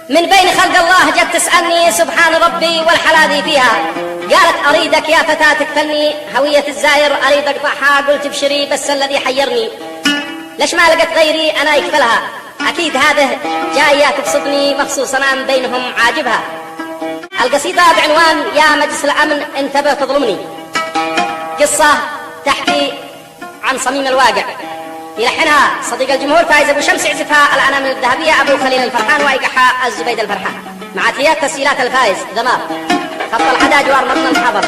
من بين خلق الله جت تسألني سبحان ربي والحلاذي فيها. قالت أريدك يا فتاة تكفلني هوية الزاير، أريد أقطعها. قلت ابشري بس الذي حيرني ليش ما لقت غيري أنا يكفلها. أكيد هذه جاية تقصدني مخصوص أنا من بينهم عاجبها. القصيدة بعنوان يا مجلس الأمن انتبه تظلمني، قصة تحكي عن صميم الواقع، يلحنها صديق الجمهور فايز أبو شمس، يعزفها الأنامل الذهبية أبو خليل الفرحان، ويقحها الزبيد الفرحان، مع تحيات تسجيلات الفايز ذمار خط الحدا جوار مبنى الحضر.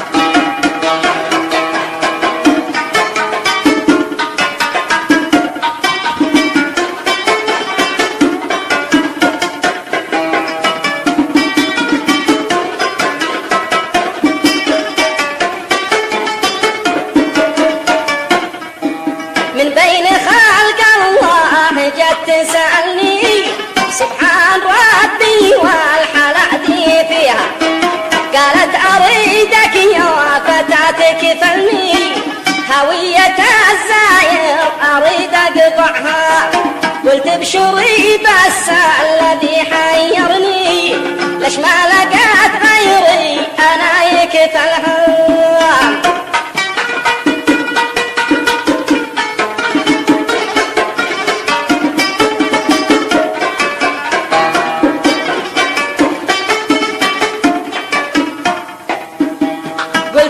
من بين خلق الله جت تسألني سبحان ربي والحلاذي فيها. قالت أريدك يا فتاة تكفلني هوية الزاير، أريد أقطعها. قلت ابشري بس الذي حيرني ليش ما لقيت غيري أنا يكفلها.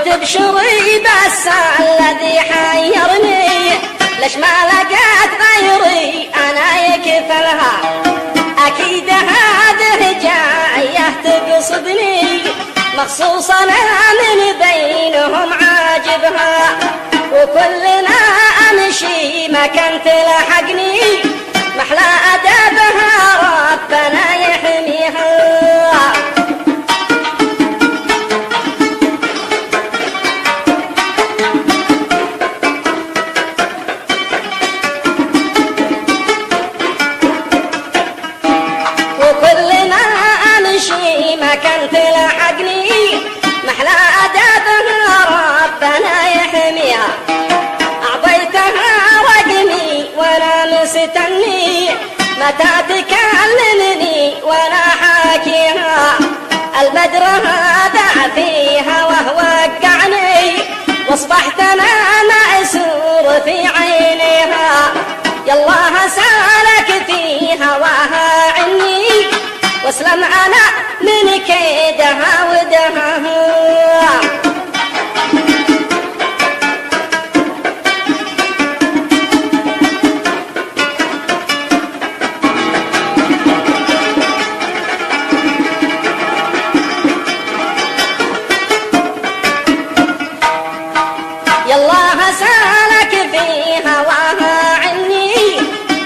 ابشري بس الذي حيرني ليش ما لقيت غيري انا يكفلها. اكيد هذه جايه تقصدني مخصوص انا من بينهم عاجبها. وكلنا امشي مكان تلحقني محلى ادبها ربنا يحميها. كنت لحقني محلى أدبها ربنا يحميها. أعطيتها رقمي وأنا مستني متى تكلمني وأنا حاكيها. البدر هذا فيها وهو وقعني واصبحت أنا مأسور في عينيها. يالله سالك في هواها عني واسلم أنا من كيدها ودها. يالله سالك في هواها عني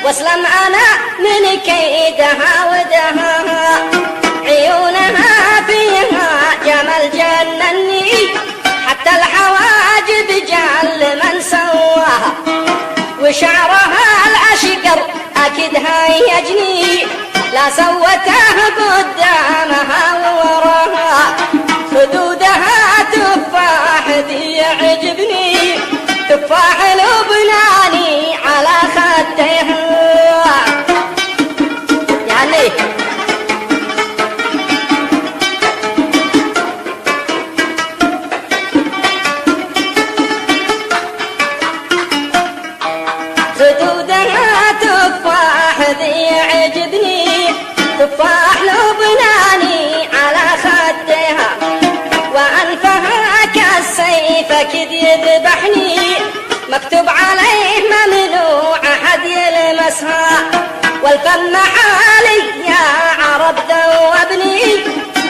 واسلم أنا من كيدها ودها. عيونها فيها جمال جنني حتى الحواجب جل من سواها. وشعرها الأشقر أكيد هيجني لا سوته قدامها ووراها. خدودها تفاح ذي يعجبني تفاح لبناني على خديها. يعني خدودها تفاح ذي يعجبني تفاح لبناني على خديها. وأنفها كالسيف كذ يذبحني مكتوب عليه ممنوع أحد يلمسها. والفم حالي يا عرب ذوبني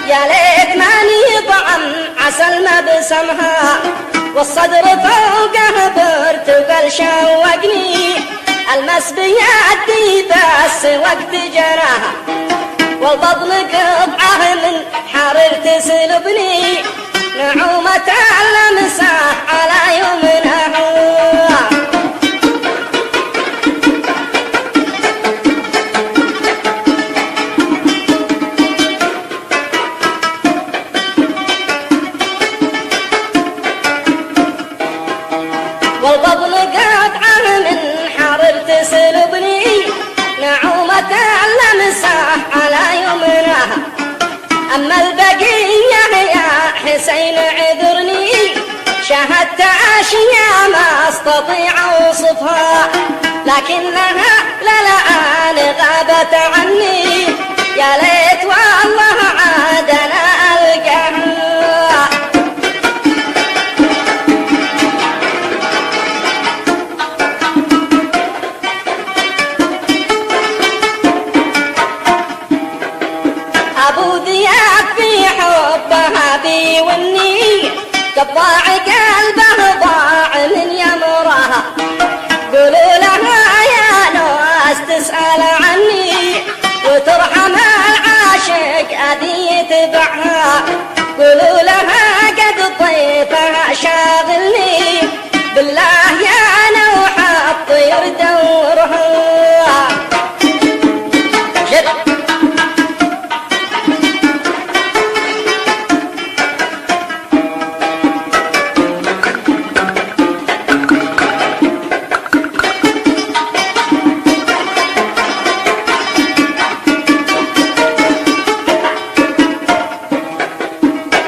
يا ليت ماني طعم عسل مبسمها. والصدر فوقه برتقال شوقني المس بيدي بس وقت جراها. والبطن قطعه من حرر تسلبني نعومة المساح على يمنها. والبطن قطعه من حرر تسلبني نعومة المساح على يمنها. أما البقية يا حسين عذرني، شاهدت أشياء ما أستطيع أوصفها، لكنها للآن غابت عني، يا ليت والله عاد أنا ألقاها. أبو ذياب في حبها بيوني، قطاع قلبه ضاع من يمرها، قولوا لها يا ناس تسأل عني، وترحم العاشق أذي يتبعها، قولوا لها قد طيفها شاغلني، بالله يا نوح الطير دورها.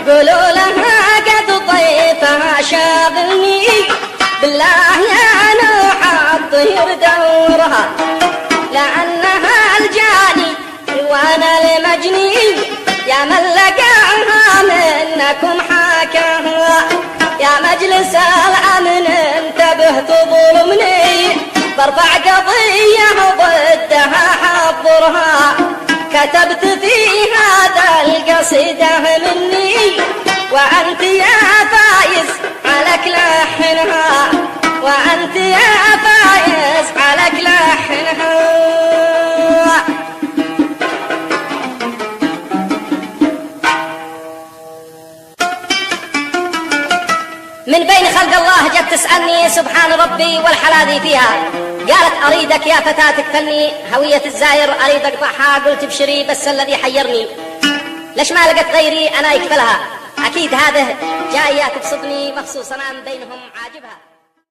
قولوا لها قد طيفها شاغلني، بالله يا نوح الطير دورها، لأنها الجاني وانا المجني، يا من لقاها منكم حاكاها، يا مجلس الأمن انتبه تظلمني، برفع قضية ضدها حضرها، كتبت في هذا القصيدة مني، وأنت يا فايز عليك لحنها، وأنت يا فايز عليك لحنها. من بين خلق الله جت تسألني سبحان ربي والحلاذي فيها، قالت أريدك يا فتاة تكفلني، هوية الزاير أريد أقطعها، قلت ابشري بس الذي حيرني، ليش ما لقت غيري أنا يكفلها، أكيد هذه جاية تبسطني مخصوصا بينهم عاجبها.